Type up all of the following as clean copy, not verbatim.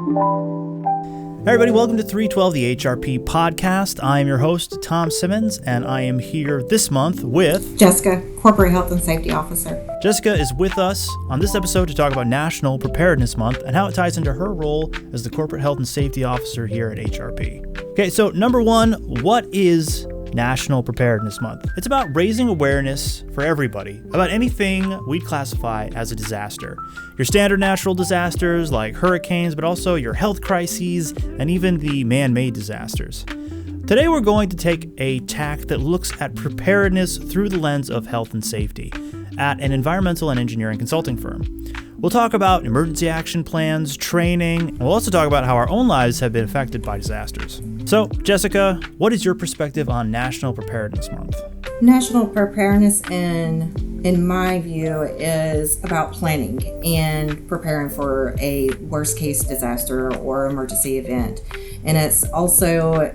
Hey everybody, welcome to 312, the HRP Podcast. I am your host, Tom Simmons, and I am here this month with... Jessica, Corporate Health and Safety Officer. Jessica is with us on this episode to talk about National Preparedness Month and how it ties into her role as the Corporate Health and Safety Officer here at HRP. Okay, so number one, what is National Preparedness Month? It's about raising awareness for everybody about anything we classify as a disaster. Your standard natural disasters like hurricanes, but also your health crises and even the man-made disasters. Today we're going to take a tack that looks at preparedness through the lens of health and safety at an environmental and engineering consulting firm. We'll talk about emergency action plans, training, and we'll also talk about how our own lives have been affected by disasters. So, Jessica, what is your perspective on National Preparedness Month? National Preparedness, in my view, is about planning and preparing for a worst-case disaster or emergency event. And it's also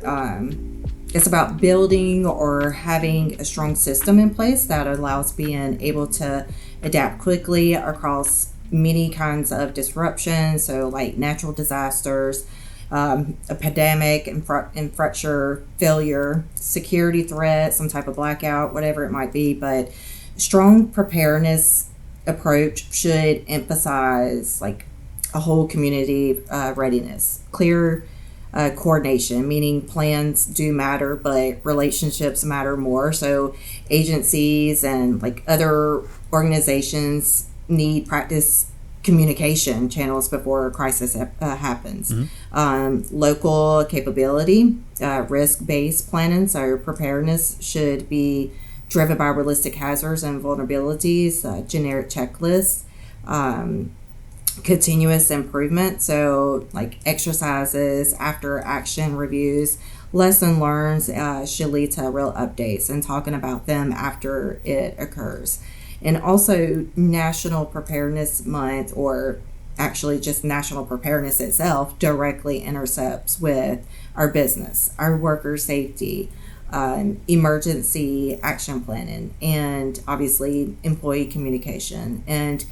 it's about building or having a strong system in place that allows being able to adapt quickly across many kinds of disruptions, so like natural disasters, epidemic, infrastructure failure, security threat, some type of blackout, whatever it might be. But strong preparedness approach should emphasize like a whole community readiness, clear coordination, meaning plans do matter, but relationships matter more. So agencies and like other organizations need practice communication channels before a crisis happens. Mm-hmm. Local capability, risk-based planning, so preparedness should be driven by realistic hazards and vulnerabilities, generic checklists, continuous improvement, so like exercises, after action reviews, lesson learned should lead to real updates and talking about them after it occurs. And also National Preparedness Month, or actually just National Preparedness itself, directly intercepts with our business, our worker safety, emergency action planning, and obviously employee communication. And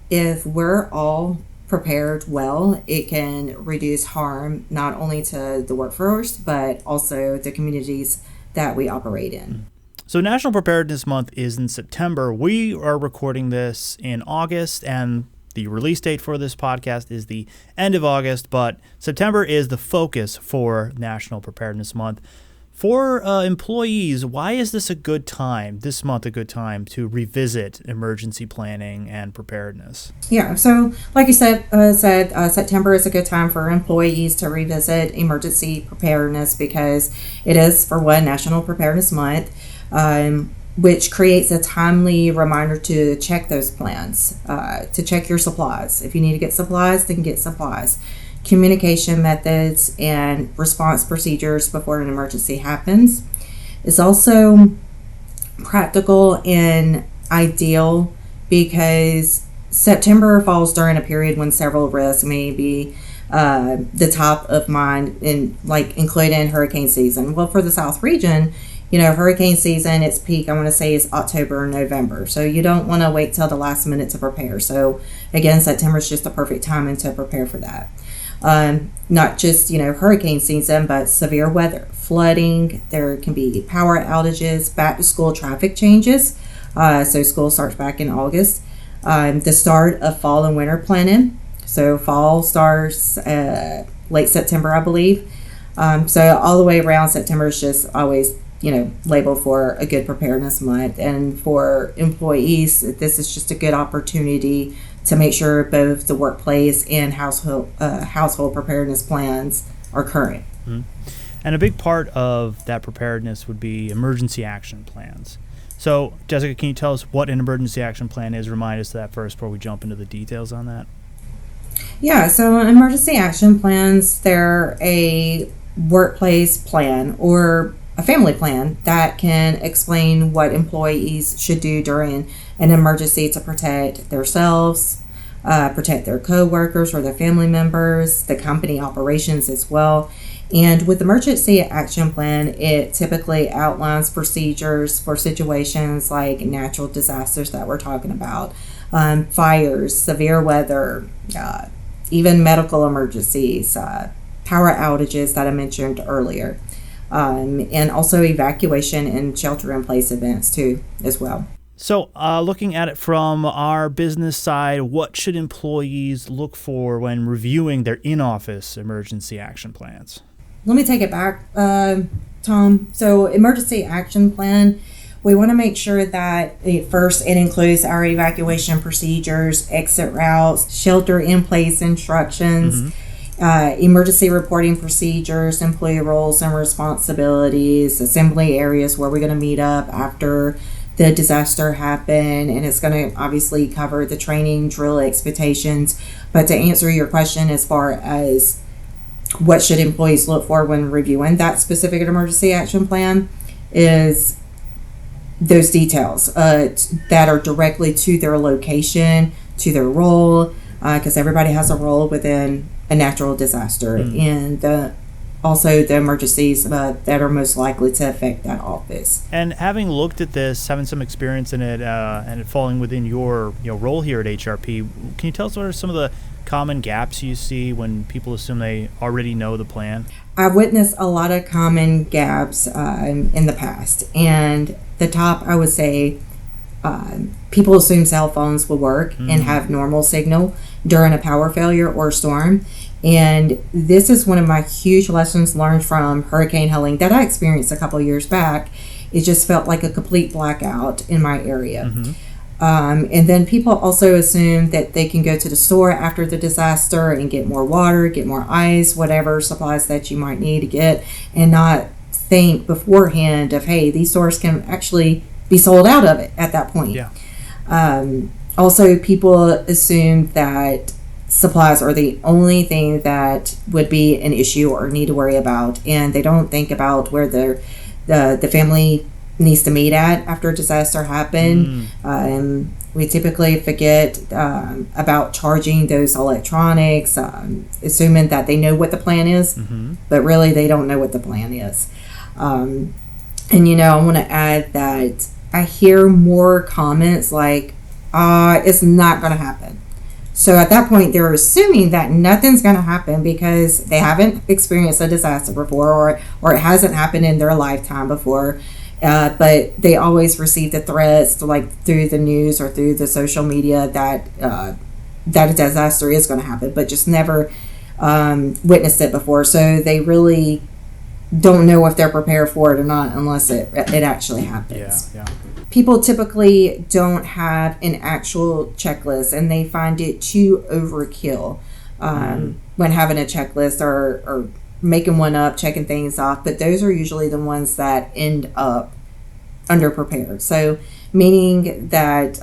if we're all prepared well, it can reduce harm not only to the workforce, but also the communities that we operate in. So National Preparedness Month is in September. We are recording this in August, and the release date for this podcast is the end of August, but September is the focus for National Preparedness Month. For employees, why is this month a good time to revisit emergency planning and preparedness? Yeah, so like you said, September is a good time for employees to revisit emergency preparedness because it is, for one, National Preparedness Month, which creates a timely reminder to check those plans, to check your supplies. If you need to get supplies, then get supplies. Communication methods and response procedures before an emergency happens. It's also practical and ideal because September falls during a period when several risks may be the top of mind, including hurricane season. Well, for the South region, hurricane season, its peak, I want to say, is October and November. So you don't want to wait till the last minute to prepare. So again, September is just the perfect timing to prepare for that. Not just, hurricane season, but severe weather, flooding. There can be power outages, back to school traffic changes. So school starts back in August. The start of fall and winter planning. So fall starts late September, I believe. So all the way around, September is just always, labeled for a good preparedness month. And for employees, this is just a good opportunity to make sure both the workplace and household preparedness plans are current. Mm-hmm. And a big part of that preparedness would be emergency action plans. So, Jessica, can you tell us what an emergency action plan is? Remind us of that first before we jump into the details on that. Yeah, so emergency action plans, they're a workplace plan or a family plan that can explain what employees should do during an emergency to protect themselves, protect their co-workers or their family members, the company operations as well. And with the emergency action plan, it typically outlines procedures for situations like natural disasters that we're talking about, fires, severe weather, even medical emergencies, power outages that I mentioned earlier, and also evacuation and shelter-in-place events too, as well. So looking at it from our business side, what should employees look for when reviewing their in-office emergency action plans? Let me take it back, Tom. So emergency action plan, we want to make sure that it includes our evacuation procedures, exit routes, shelter-in-place instructions, emergency reporting procedures, employee roles and responsibilities, assembly areas where we're going to meet up after the disaster happened, and it's going to obviously cover the training, drill expectations. But to answer your question as far as what should employees look for when reviewing that specific emergency action plan is those details that are directly to their location, to their role, because everybody has a role within a natural disaster, and also the emergencies that are most likely to affect that office. And having looked at this, having some experience in it, and it falling within your role here at HRP, can you tell us what are some of the common gaps you see when people assume they already know the plan? I've witnessed a lot of common gaps in the past, and the top, I would say, people assume cell phones will work and have normal signal during a power failure or storm. And this is one of my huge lessons learned from Hurricane Helene that I experienced a couple years back. It just felt like a complete blackout in my area. And then people also assume that they can go to the store after the disaster and get more water, get more ice, whatever supplies that you might need to get, and not think beforehand of, hey, these stores can actually be sold out of it at that point. Also, people assume that supplies are the only thing that would be an issue or need to worry about, and they don't think about where the family needs to meet at after a disaster happened. We typically forget about charging those electronics, assuming that they know what the plan is, but really they don't know what the plan is. And I want to add that I hear more comments like, it's not going to happen. So at that point, they're assuming that nothing's going to happen because they haven't experienced a disaster before, or it hasn't happened in their lifetime before. But they always receive the threats, like through the news or through the social media, that a disaster is going to happen, but just never witnessed it before. So they really don't know if they're prepared for it or not unless it actually happens. People typically don't have an actual checklist, and they find it too overkill when having a checklist or making one up, checking things off. But those are usually the ones that end up underprepared. So meaning that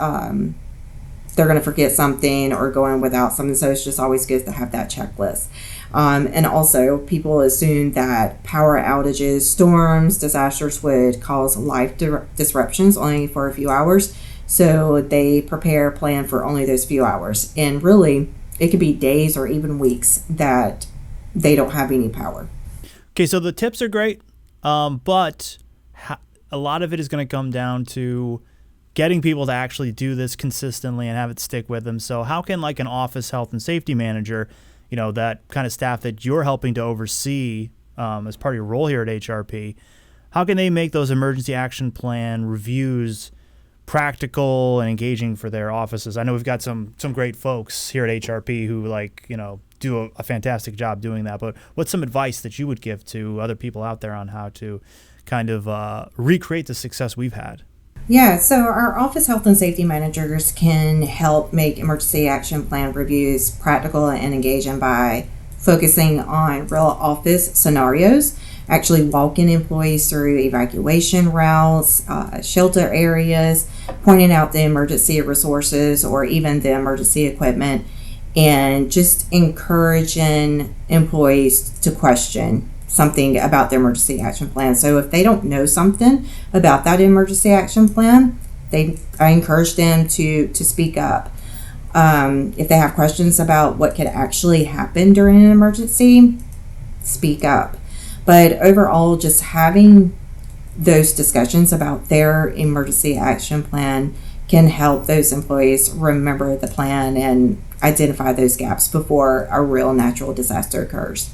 they're going to forget something or go in without something. So it's just always good to have that checklist. And also, people assume that power outages, storms, disasters would cause life disruptions only for a few hours. So they plan for only those few hours. And really, it could be days or even weeks that they don't have any power. Okay, so the tips are great, but a lot of it is going to come down to getting people to actually do this consistently and have it stick with them. So how can an office health and safety manager, that kind of staff that you're helping to oversee as part of your role here at HRP, how can they make those emergency action plan reviews practical and engaging for their offices? I know we've got some great folks here at HRP who do a fantastic job doing that, but what's some advice that you would give to other people out there on how to kind of recreate the success we've had? Yeah, so our office health and safety managers can help make emergency action plan reviews practical and engaging by focusing on real office scenarios, actually walking employees through evacuation routes, shelter areas, pointing out the emergency resources or even the emergency equipment, and just encouraging employees to question something about the emergency action plan. So if they don't know something about that emergency action plan, I encourage them to speak up. If they have questions about what could actually happen during an emergency, speak up. But overall, just having those discussions about their emergency action plan can help those employees remember the plan and identify those gaps before a real natural disaster occurs.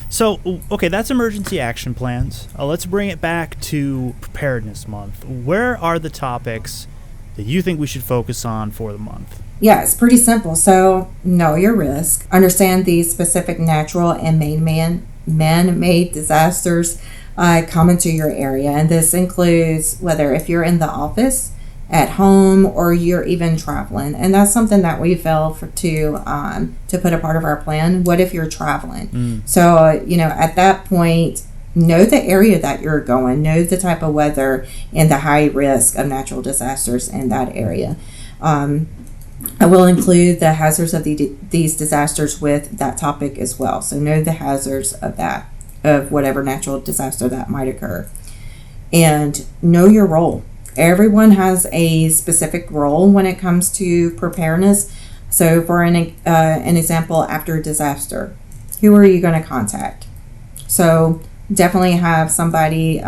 So, okay, that's emergency action plans. Let's bring it back to Preparedness Month. Where are the topics that you think we should focus on for the month? Yeah, it's pretty simple. So, know your risk. Understand the specific natural and man-made disasters common to your area. And this includes whether if you're in the office, at home, or you're even traveling. And that's something that we failed to put a part of our plan. What if you're traveling? So, at that point, know the area that you're going, know the type of weather and the high risk of natural disasters in that area. I will include the hazards of these disasters with that topic as well. So know the hazards of whatever natural disaster that might occur. And know your role. Everyone has a specific role when it comes to preparedness. So for an example, after a disaster, who are you going to contact? So definitely have somebody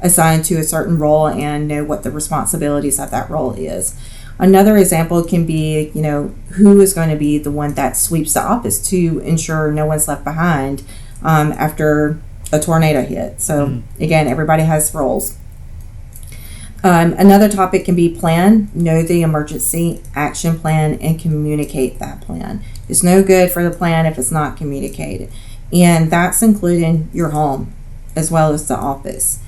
assigned to a certain role and know what the responsibilities of that role is. Another example can be, who is going to be the one that sweeps the office to ensure no one's left behind after a tornado hit. So again, everybody has roles. Another topic can be plan. Know the emergency action plan and communicate that plan. It's no good for the plan if it's not communicated. And that's including your home as well as the office.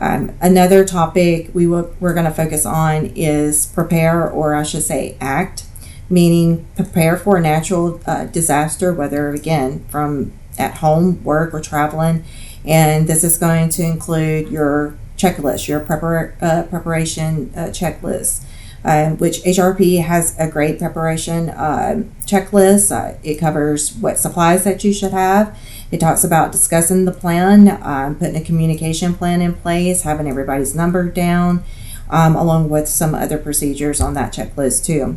Another topic we're going to focus on is prepare, or I should say act, meaning prepare for a natural disaster, whether again from at home, work, or traveling. And this is going to include your checklist, your preparation checklist, which HRP has a great preparation checklist. It covers what supplies that you should have. It talks about discussing the plan, putting a communication plan in place, having everybody's number down, along with some other procedures on that checklist too.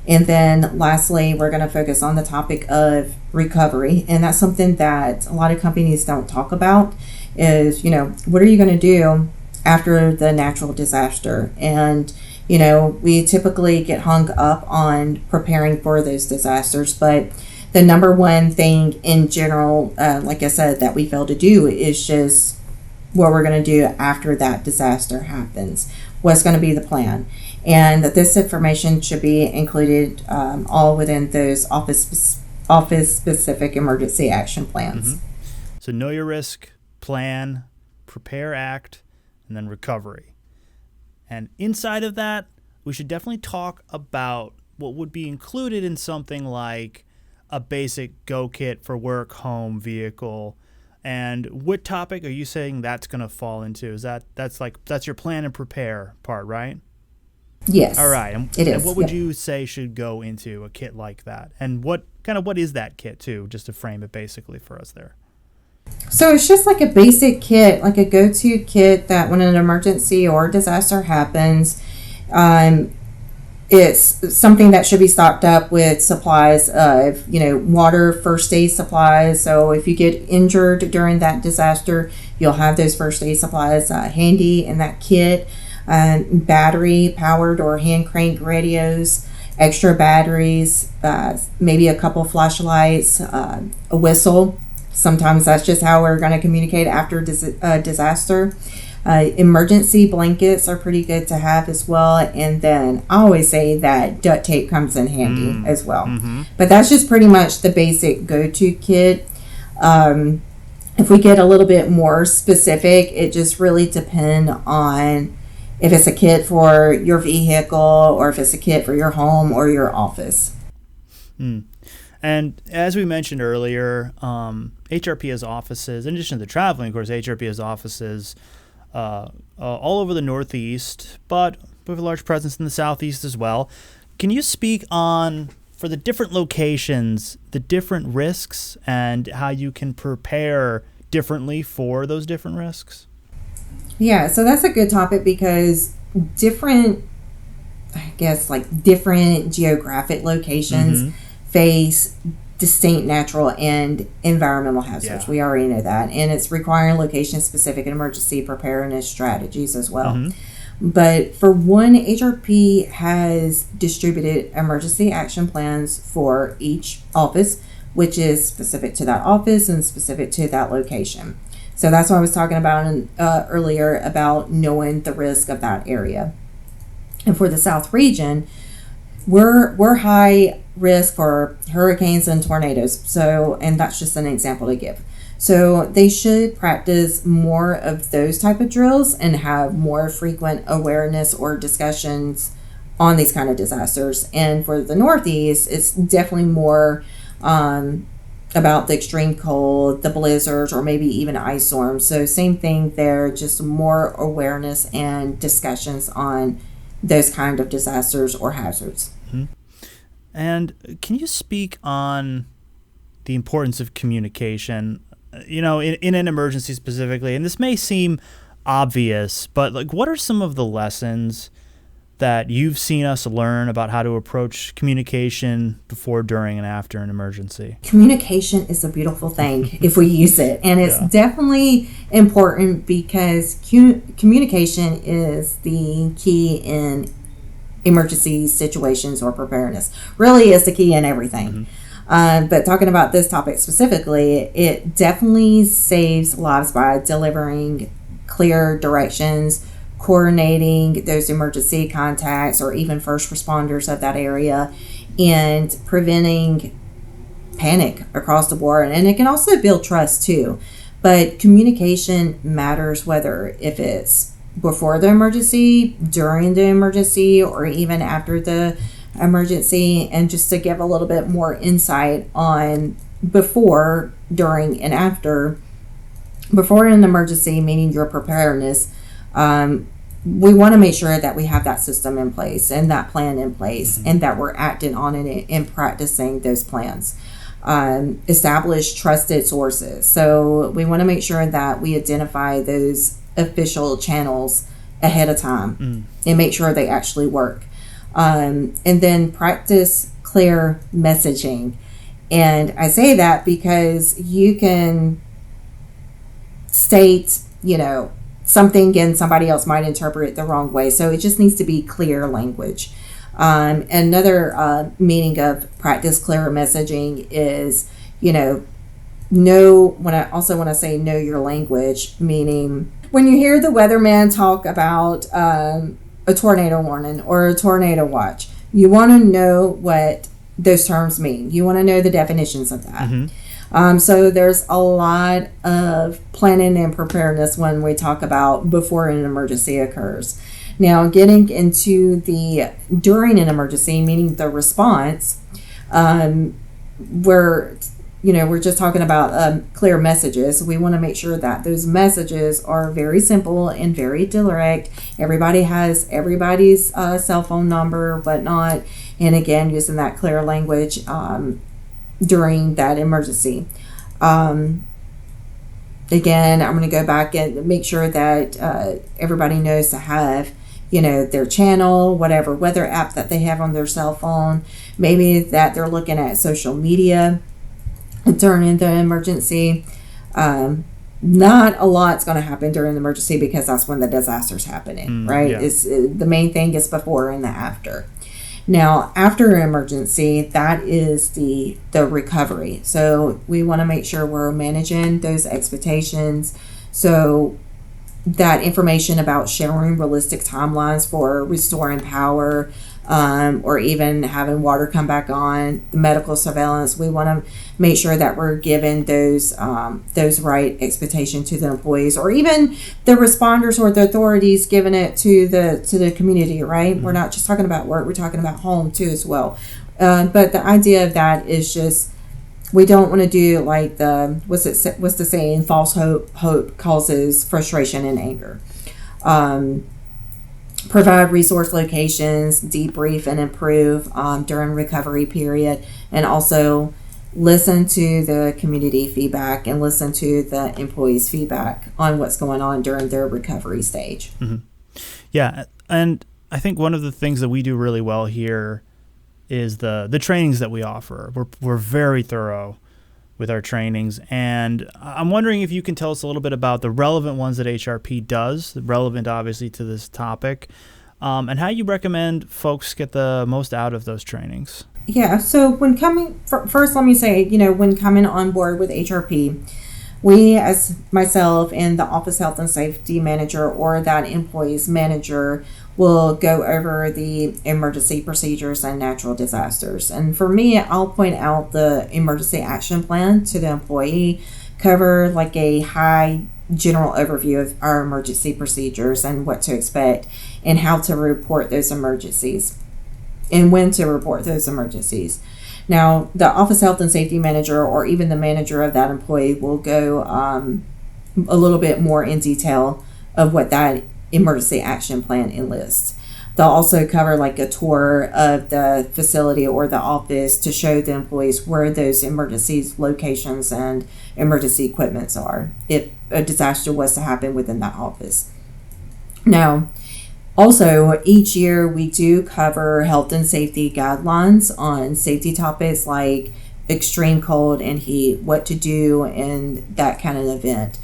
And then lastly, we're going to focus on the topic of recovery. And that's something that a lot of companies don't talk about is, what are you going to do after the natural disaster? And, we typically get hung up on preparing for those disasters, but the number one thing in general, like I said, that we fail to do is just what we're going to do after that disaster happens. What's going to be the plan? And that this information should be included all within those office-specific emergency action plans. So know your risk, plan, prepare, act, and then recovery. And inside of that, we should definitely talk about what would be included in something like a basic go kit for work, home, vehicle. And what topic are you saying that's going to fall into? That's your plan and prepare part, right? Yes. All right. It is. And what would you say should go into a kit like that? And what is that kit too, just to frame it basically for us there? So it's just like a basic kit, like a go-to kit that when an emergency or disaster happens, it's something that should be stocked up with supplies of, water, first aid supplies. So if you get injured during that disaster, you'll have those first aid supplies handy in that kit. Battery powered or hand crank radios, extra batteries, maybe a couple flashlights, a whistle. Sometimes that's just how we're going to communicate after a disaster. Emergency blankets are pretty good to have as well. And then I always say that duct tape comes in handy as well. But that's just pretty much the basic go-to kit. If we get a little bit more specific, it just really depends on if it's a kit for your vehicle or if it's a kit for your home or your office. And as we mentioned earlier, HRP has offices, in addition to the traveling, of course, HRP has offices all over the Northeast, but with a large presence in the Southeast as well. Can you speak on, for the different locations, the different risks and how you can prepare differently for those different risks? Yeah, so that's a good topic because different geographic locations face distinct natural and environmental hazards. We already know that. And it's requiring location-specific and emergency preparedness strategies as well. But for one, HRP has distributed emergency action plans for each office, which is specific to that office and specific to that location. So that's what I was talking about earlier about knowing the risk of that area. And for the South region, we're high risk for hurricanes and tornadoes. So, and that's just an example to give. So they should practice more of those type of drills and have more frequent awareness or discussions on these kind of disasters. And for the Northeast, it's definitely more about the extreme cold, the blizzards, or maybe even ice storms. So same thing there, just more awareness and discussions on those kind of disasters or hazards. Mm-hmm. And can you speak on the importance of communication, in an emergency specifically? And this may seem obvious, but what are some of the lessons that you've seen us learn about how to approach communication before, during, and after an emergency? Communication is a beautiful thing if we use it. And it's definitely important because communication is the key in emergency situations or preparedness. Really is the key in everything. Mm-hmm. But talking about this topic specifically, it definitely saves lives by delivering clear directions, coordinating those emergency contacts or even first responders of that area, and preventing panic across the board. And it can also build trust too. But communication matters whether if it's before the emergency, during the emergency, or even after the emergency. And just to give a little bit more insight on before, during, and after. Before an emergency, meaning your preparedness, we want to make sure that we have that system in place and that plan in place, and that we're acting on it and practicing those plans. Establish trusted sources. So we want to make sure that we identify those official channels ahead of time and make sure they actually work. And then practice clear messaging. And I say that because you can state, something and somebody else might interpret it the wrong way. So it just needs to be clear language. Another meaning of practice clear messaging is, when I say know your language, meaning when you hear the weatherman talk about a tornado warning or a tornado watch, you want to know what those terms mean. You want to know the definitions of that. Mm-hmm. So there's a lot of planning and preparedness when we talk about before an emergency occurs. Now, getting into the during an emergency, meaning the response, we're just talking about clear messages. We want to make sure that those messages are very simple and very direct. Everybody has everybody's cell phone number, whatnot, and again, using that clear language during that emergency. Again, I'm going to go back and make sure that everybody knows to have, their channel, whatever weather app that they have on their cell phone. Maybe that they're looking at social media during the emergency. Not a lot's going to happen during the emergency because that's when the disaster's happening, right? Yeah. The main thing is before and the after. Now, after an emergency, that is the recovery. So we want to make sure we're managing those expectations. So that information about sharing realistic timelines for restoring power, or even having water come back on, the medical surveillance, we want to make sure that we're giving those right expectations to the employees, or even the responders or the authorities giving it to the community, right? Mm-hmm. We're not just talking about work, we're talking about home too as well. But the idea of that is just, we don't want to do like what's the saying, false hope causes frustration and anger. Provide resource locations, debrief and improve during recovery period, and also listen to the community feedback and listen to the employees' feedback on what's going on during their recovery stage. Mm-hmm. Yeah, and I think one of the things that we do really well here is the trainings that we offer. We're very thorough with our trainings. And I'm wondering if you can tell us a little bit about the relevant ones that HRP does, relevant obviously to this topic, and how you recommend folks get the most out of those trainings. Yeah, so when first let me say, when coming on board with HRP, we, as myself and the office health and safety manager or that employee's manager, will go over the emergency procedures and natural disasters. And for me, I'll point out the emergency action plan to the employee, cover like a high general overview of our emergency procedures and what to expect and how to report those emergencies and when to report those emergencies. Now, the office health and safety manager or even the manager of that employee will go a little bit more in detail of what that emergency action plan enlists. They'll also cover like a tour of the facility or the office to show the employees where those emergency locations and emergency equipments are if a disaster was to happen within that office. Now, also, each year we do cover health and safety guidelines on safety topics like extreme cold and heat, what to do in that kind of event.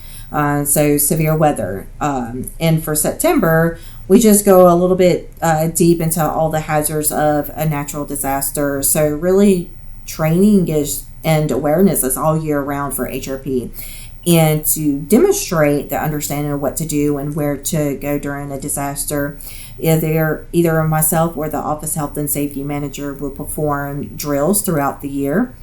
So severe weather. And for September, we just go a little bit deep into all the hazards of a natural disaster. So really training and awareness is all year round for HRP. And to demonstrate the understanding of what to do and where to go during a disaster, either myself or the office health and safety manager will perform drills throughout the year.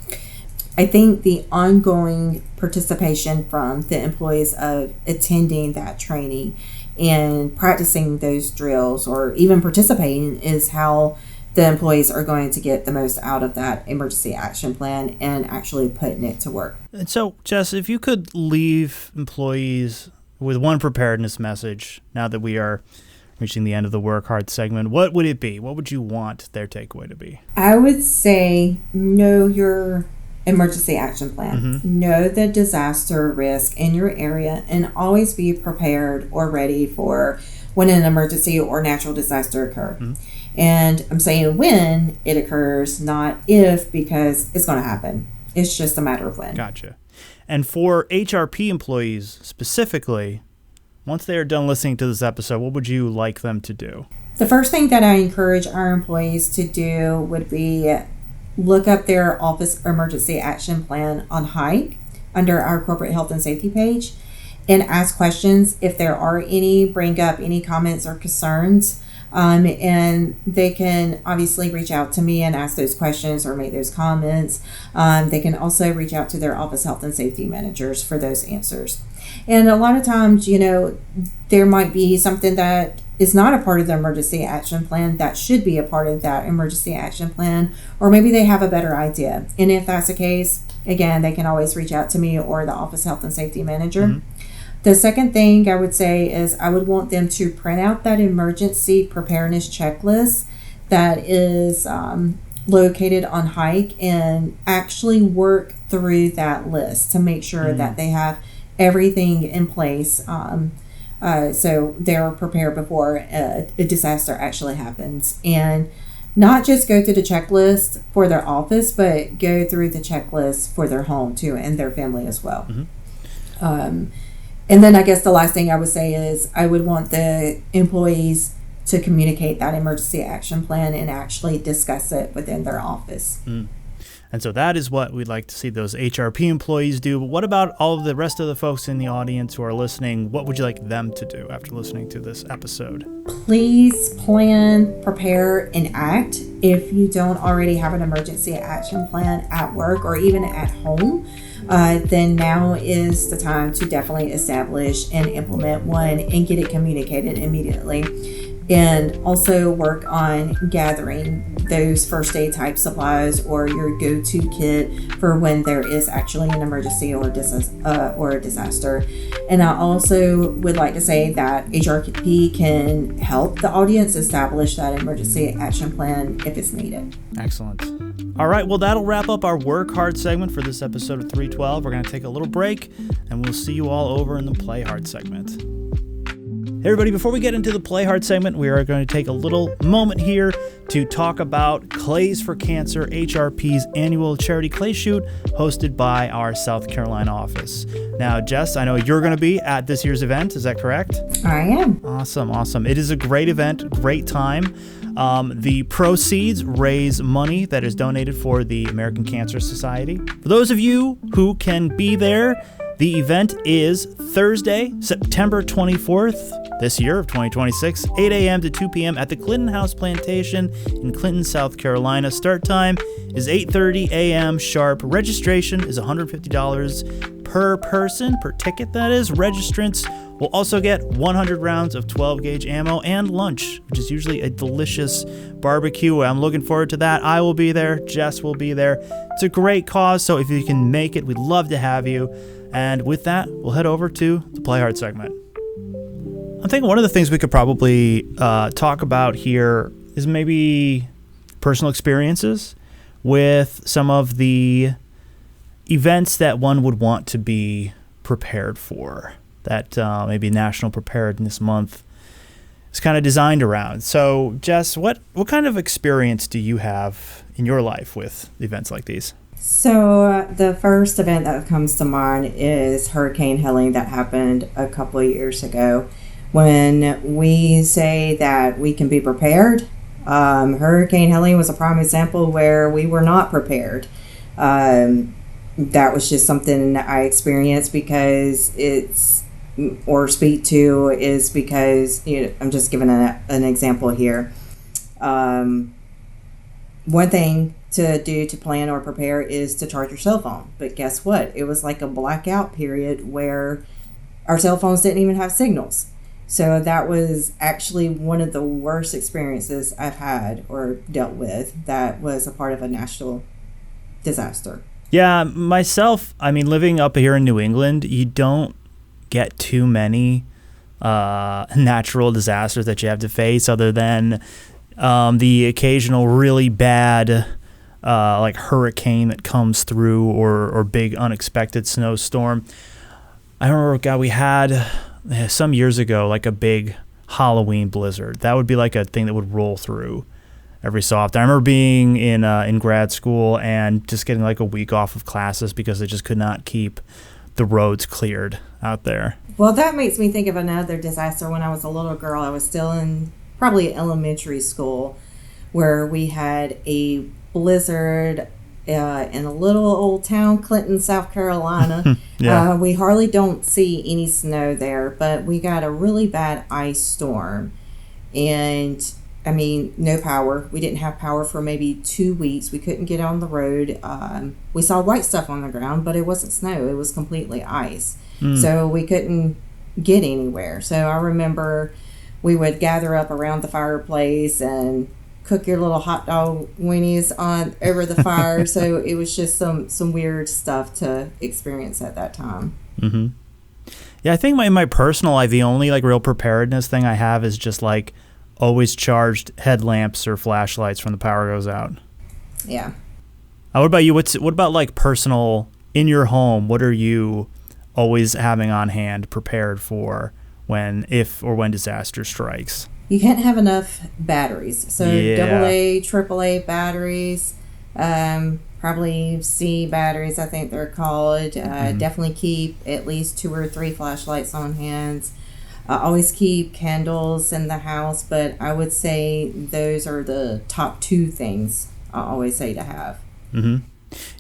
I think the ongoing participation from the employees of attending that training and practicing those drills or even participating is how the employees are going to get the most out of that emergency action plan and actually putting it to work. And so, Jess, if you could leave employees with one preparedness message now that we are reaching the end of the Work Hard segment, what would it be? What would you want their takeaway to be? I would say know your emergency action plan. Mm-hmm. Know the disaster risk in your area and always be prepared or ready for when an emergency or natural disaster occurs. Mm-hmm. And I'm saying when it occurs, not if, because it's going to happen. It's just a matter of when. Gotcha. And for HRP employees specifically, once they are done listening to this episode, what would you like them to do? The first thing that I encourage our employees to do would be look up their office emergency action plan on Hike under our corporate health and safety page and ask questions if there are any, bring up any comments or concerns. And they can obviously reach out to me and ask those questions or make those comments. They can also reach out to their office health and safety managers for those answers. And a lot of times, there might be something that is not a part of the emergency action plan that should be a part of that emergency action plan, or maybe they have a better idea. And if that's the case, again, they can always reach out to me or the office health and safety manager. Mm-hmm. The second thing I would say is I would want them to print out that emergency preparedness checklist that is located on Hike and actually work through that list to make sure that they have everything in place so they're prepared before a disaster actually happens. And not just go through the checklist for their office, but go through the checklist for their home too and their family as well. Mm-hmm. And then I guess the last thing I would say is I would want the employees to communicate that emergency action plan and actually discuss it within their office. Mm. And so that is what we'd like to see those HRP employees do. But what about all of the rest of the folks in the audience who are listening? What would you like them to do after listening to this episode? Please plan, prepare, and act. If you don't already have an emergency action plan at work or even at home, then now is the time to definitely establish and implement one and get it communicated immediately. And also work on gathering those first aid type supplies or your go-to kit for when there is actually an emergency or a disaster. And I also would like to say that HRP can help the audience establish that emergency action plan if it's needed. Excellent. All right, well, that'll wrap up our Work Hard segment for this episode of 312. We're going to take a little break, and we'll see you all over in the Play Hard segment. Hey everybody, before we get into the Play Hard segment, we are going to take a little moment here to talk about Clays for Cancer, HRP's annual charity clay shoot hosted by our South Carolina office. Now, Jess, I know you're going to be at this year's event. Is that correct? I am. Awesome. It is a great event, great time. The proceeds raise money that is donated for the American Cancer Society. For those of you who can be there, the event is Thursday, September 24th, this year of 2026, 8 a.m. to 2 p.m. at the Clinton House Plantation in Clinton, South Carolina. Start time is 8:30 a.m. sharp. Registration is $150 per person, per ticket that is. Registrants will also get 100 rounds of 12-gauge ammo and lunch, which is usually a delicious barbecue. I'm looking forward to that. I will be there. Jess will be there. It's a great cause, so if you can make it, we'd love to have you. And with that, we'll head over to the Play Hard segment. I think one of the things we could probably talk about here is maybe personal experiences with some of the events that one would want to be prepared for, that maybe National Preparedness Month is kind of designed around. So, Jess, what kind of experience do you have in your life with events like these? So the first event that comes to mind is Hurricane Helene that happened a couple of years ago. When we say that we can be prepared, Hurricane Helene was a prime example where we were not prepared. That was just something I experienced because I'm just giving an example here. One thing to do to plan or prepare is to charge your cell phone. But guess what? It was like a blackout period where our cell phones didn't even have signals. So that was actually one of the worst experiences I've had or dealt with that was a part of a national disaster. Yeah, myself, I mean, living up here in New England, you don't get too many natural disasters that you have to face other than the occasional really bad like hurricane that comes through or big unexpected snowstorm. I remember, we had some years ago like a big Halloween blizzard. That would be like a thing that would roll through every so often. I remember being in grad school and just getting like a week off of classes because they just could not keep the roads cleared out there. Well, that makes me think of another disaster. When I was a little girl, I was still in probably elementary school, where we had a blizzard in a little old town, Clinton, South Carolina. Yeah. We hardly don't see any snow there, but we got a really bad ice storm. And, I mean, no power. We didn't have power for maybe 2 weeks. We couldn't get on the road. We saw white stuff on the ground, but it wasn't snow. It was completely ice. So we couldn't get anywhere. So I remember we would gather up around the fireplace and cook your little hot dog weenies on over the fire. So it was just some weird stuff to experience at that time. Mm-hmm. Yeah, I think in my personal life, the only like real preparedness thing I have is just like always charged headlamps or flashlights when the power goes out. Yeah. What about you? What about like personal in your home? What are you always having on hand, prepared for if when disaster strikes? You can't have enough batteries. So Yeah. AA, AAA batteries, probably C batteries, I think they're called. Definitely keep at least 2 or 3 flashlights on hand. Always keep candles in the house, but I would say those are the top 2 things I always say to have. Mm-hmm.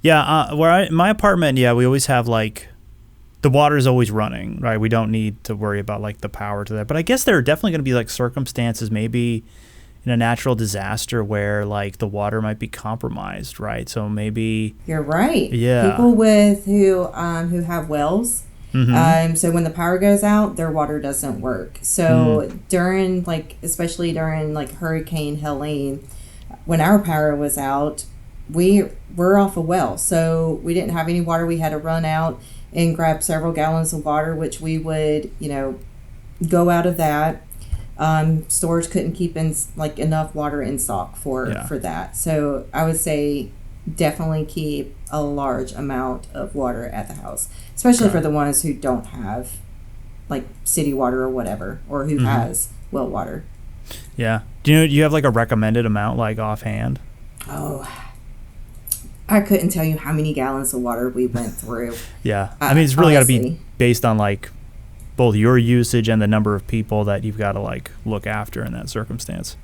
Yeah, my apartment, we always have like the water is always running, right? We don't need to worry about like the power to that. But I guess there are definitely going to be like circumstances, maybe in a natural disaster, where like the water might be compromised, right? So maybe you're right. Yeah. People who have wells. Mm-hmm. So when the power goes out, their water doesn't work. So especially during Hurricane Helene, when our power was out, we're off a well, so we didn't have any water. We had to run out and grab several gallons of water, which we would, go out of that. Stores couldn't keep enough water in stock for that. So I would say definitely keep a large amount of water at the house, especially for the ones who don't have like city water or whatever, or who has well water. Yeah. Do you have like a recommended amount, like offhand? Oh, I couldn't tell you how many gallons of water we went through. Yeah. I mean, it's really got to be based on like both your usage and the number of people that you've got to like look after in that circumstance.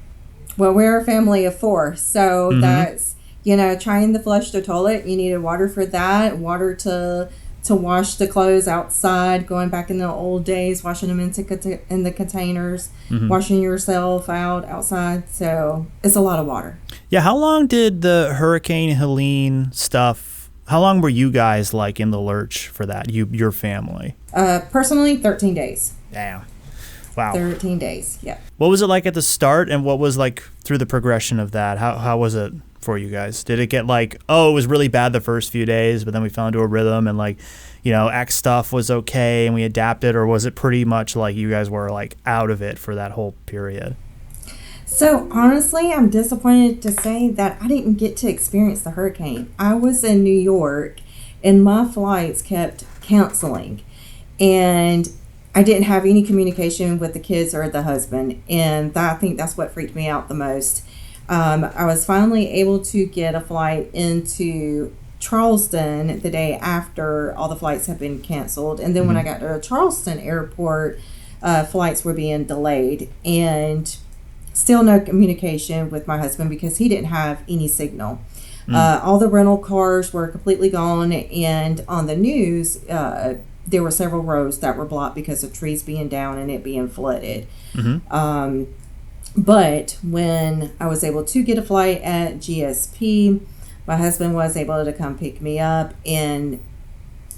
Well, we're a family of 4, so that's, trying to flush the toilet. You needed water for that, water to wash the clothes outside, going back in the old days, washing them in the containers, washing yourself outside. So it's a lot of water. Yeah. How long did the Hurricane Helene stuff, how long were you guys like in the lurch for that, your family? Personally, 13 days. Damn. Wow. 13 days, yeah. What was it like at the start, and what was like through the progression of that? How was it for you guys? Did it get like, it was really bad the first few days, but then we fell into a rhythm and like, X stuff was okay and we adapted, or was it pretty much like you guys were like out of it for that whole period? So honestly, I'm disappointed to say that I didn't get to experience the hurricane. I was in New York and my flights kept canceling, and I didn't have any communication with the kids or the husband, and I think that's what freaked me out the most. I was finally able to get a flight into Charleston the day after all the flights had been canceled, and then when I got to Charleston airport, flights were being delayed, and still no communication with my husband because he didn't have any signal. All the rental cars were completely gone, and on the news, there were several roads that were blocked because of trees being down and it being flooded. But when I was able to get a flight at GSP, my husband was able to come pick me up, and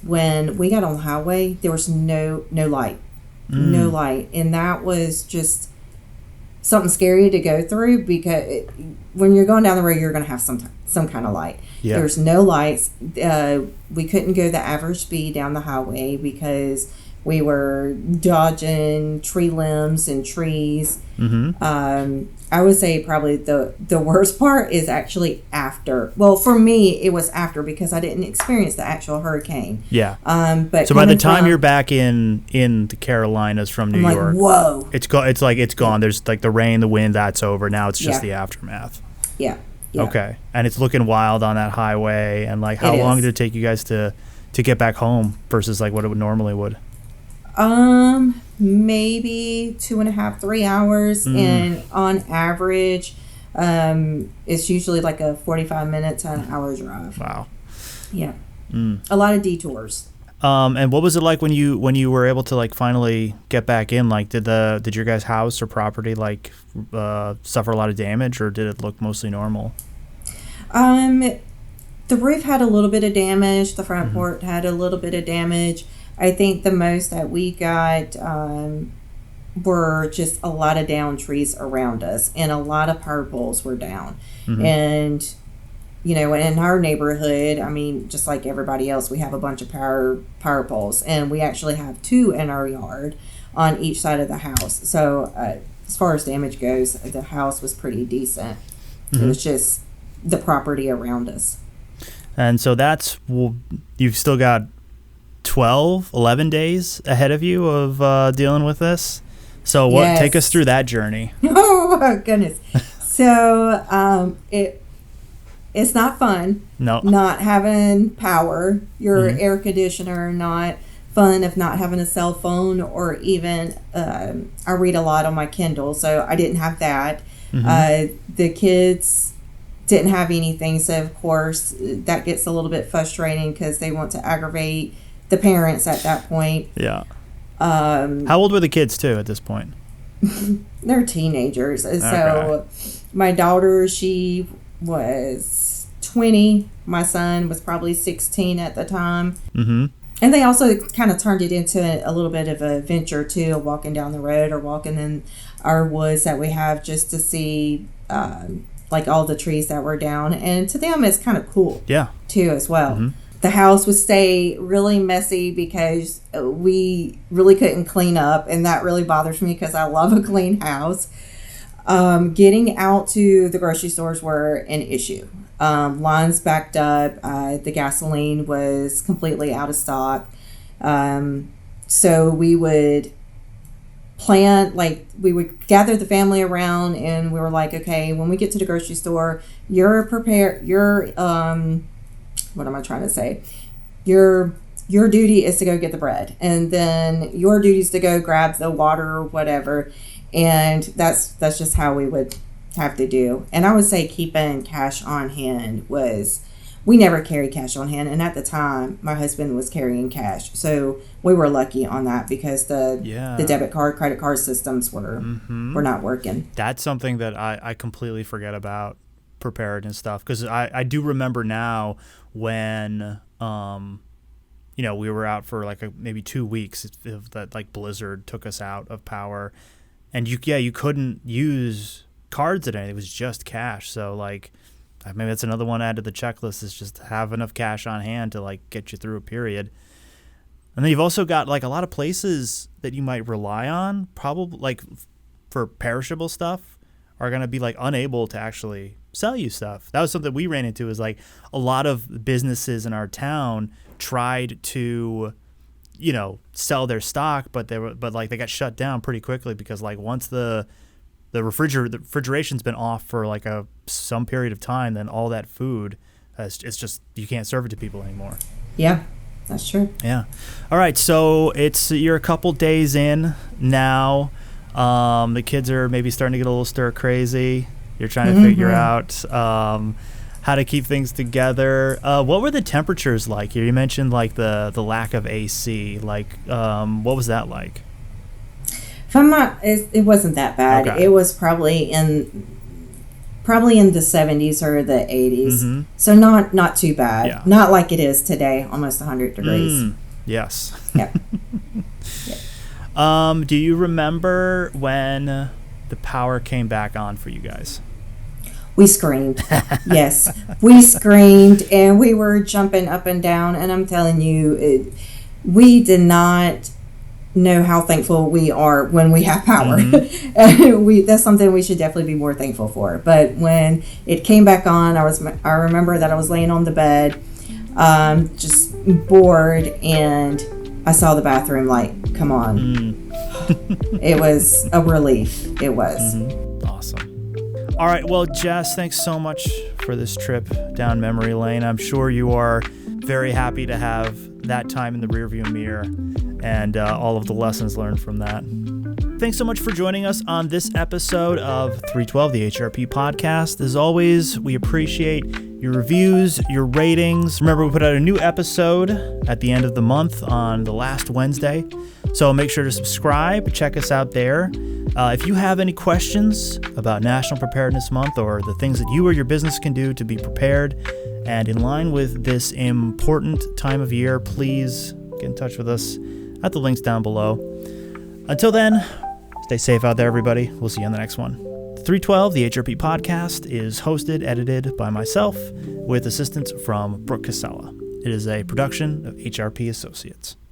when we got on the highway, there was no light. No light. And that was just something scary to go through, because when you're going down the road, you're going to have some kind of light. Yeah. There's no lights. We couldn't go the average speed down the highway because we were dodging tree limbs and trees. I would say probably the worst part is actually after. Well, for me, it was after because I didn't experience the actual hurricane. Yeah. But so by the time you're back in the Carolinas from New York, whoa, it's gone. There's like the rain, the wind, that's over. Now it's just the aftermath. Yeah. Okay. And it's looking wild on that highway. And like, how long did it take you guys to get back home versus like what it normally would? Maybe 2.5, 3 hours, and on average, it's usually like a 45 minute to an hour drive. Wow. Yeah. A lot of detours. And what was it like when you were able to like finally get back in? Like, did your guys' house or property like suffer a lot of damage, or did it look mostly normal? The roof had a little bit of damage. The front porch had a little bit of damage. I think the most that we got were just a lot of down trees around us, and a lot of power poles were down. And, in our neighborhood, I mean, just like everybody else, we have a bunch of power poles, and we actually have 2 in our yard on each side of the house. So as far as damage goes, the house was pretty decent. It was just the property around us. And so you've still got 11 days ahead of you of dealing with this. So take us through that journey. Oh my goodness. So it's not fun. No. Not having power, your air conditioner, not fun of not having a cell phone, or even I read a lot on my Kindle, so I didn't have that. The kids didn't have anything, so of course that gets a little bit frustrating because they want to aggravate the parents at that point. Yeah. How old were the kids too at this point? They're teenagers. Okay. So my daughter, she was 20. My son was probably 16 at the time. And they also kind of turned it into a little bit of a venture too, walking down the road or walking in our woods that we have just to see like all the trees that were down. And to them, it's kind of cool too as well. The house would stay really messy because we really couldn't clean up, and that really bothers me because I love a clean house. Getting out to the grocery stores were an issue. Lines backed up. The gasoline was completely out of stock. So we would plan, like we would gather the family around, and we were like, okay, when we get to the grocery store, what am I trying to say? Your duty is to go get the bread, and then your duty is to go grab the water or whatever. And that's just how we would have to do. And I would say keeping cash on hand we never carry cash on hand. And at the time, my husband was carrying cash. So we were lucky on that because the debit card, credit card systems were not working. That's something that I completely forget about, preparedness stuff. Because I do remember now when, we were out for like maybe 2 weeks if that like blizzard took us out of power. And you couldn't use cards at anything. It was just cash. So like, maybe that's another one added to the checklist, is just have enough cash on hand to like get you through a period. And then you've also got like a lot of places that you might rely on, probably like for perishable stuff, are going to be like unable to actually sell you stuff. That was something we ran into, is like a lot of businesses in our town tried to, sell their stock, but they got shut down pretty quickly because like once the refrigeration's been off for like some period of time, then all that food, it's just, you can't serve it to people anymore. Yeah, that's true. Yeah. All right. So you're a couple days in now. The kids are maybe starting to get a little stir crazy. You're trying to figure out how to keep things together. What were the temperatures like here? You mentioned like the lack of AC. Like, what was that like? It wasn't that bad. Okay. It was probably in the 70s or the 80s. So not too bad. Yeah. Not like it is today, almost 100 degrees. Yes. Yep. Yep. Do you remember when the power came back on for you guys? We screamed. Yes. We screamed, and we were jumping up and down, and I'm telling you, we did not know how thankful we are when we have power. That's something we should definitely be more thankful for. But when it came back on, I remember that I was laying on the bed, just bored, and I saw the bathroom light come on. It was a relief. It was. Awesome. All right. Well, Jess, thanks so much for this trip down memory lane. I'm sure you are very happy to have that time in the rearview mirror and all of the lessons learned from that. Thanks so much for joining us on this episode of 312, the HRP Podcast. As always, we appreciate your reviews, your ratings. Remember, we put out a new episode at the end of the month on the last Wednesday. So make sure to subscribe. Check us out there. If you have any questions about National Preparedness Month or the things that you or your business can do to be prepared and in line with this important time of year, please get in touch with us at the links down below. Until then, stay safe out there, everybody. We'll see you on the next one. 312, the HRP Podcast, is hosted, edited by myself with assistance from Brooke Casella. It is a production of HRP Associates.